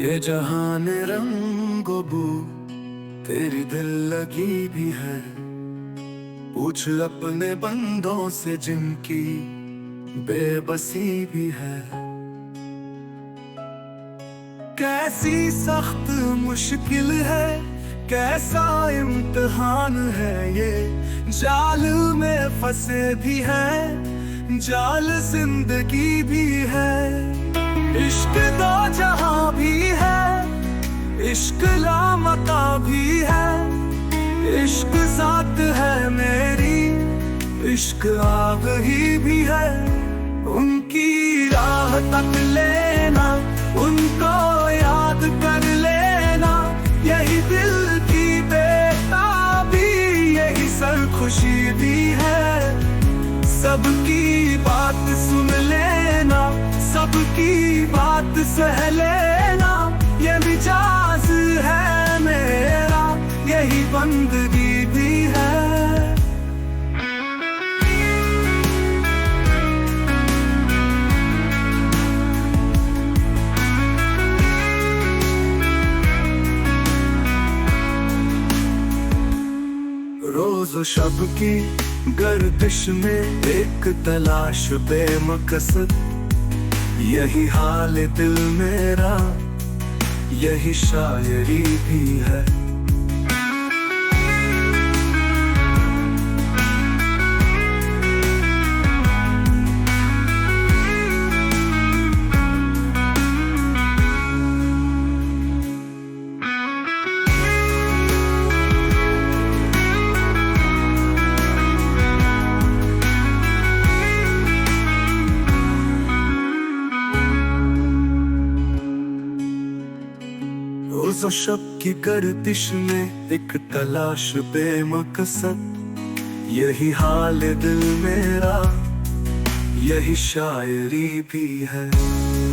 ये जहान रंगो बू तेरी दिल लगी भी है। पूछ अपने बंदों से जिनकी बेबसी भी है। कैसी सख्त मुश्किल है, कैसा इम्तिहान है ये। जाल में फंसे भी है, जाल जिंदगी भी है। इश्क दो जहां भी है, इश्क लामका भी है। इश्क साथ है मेरी, इश्क आग ही भी है। उनकी राह तक लेना, उनको याद कर लेना। यही दिल की बेताबी, यही सरखुशी भी है। सबकी बात सुन लेना, सबकी बात सह लेना। ये मिजाज है मेरा, यही बंदगी भी है। रोज़ शब की गर्दिश में एक तलाश बेमकसद। यही हाल दिल मेरा, यही शायरी भी है। रोज़ो शब की गर्दिश में एक तलाश बेमकसद। यही हाल दिल मेरा, यही शायरी भी है।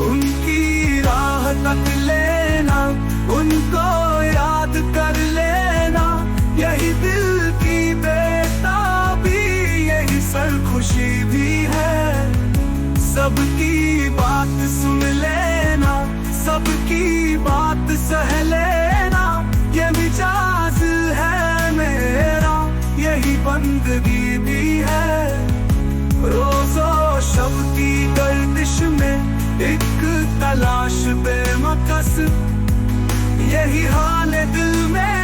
उनकी राह तक लेना, उनको याद कर लेना। यही दिल की बेताबी, यही सरखुशी भी है। सबकी बात सुन लेना, सबकी बात सह लेना। ये मिजाज है मेरा, यही बंदगी भी है। रोज़ो शब की गर्दिश में एक तलाश बेमकस। यही हाल दिल में,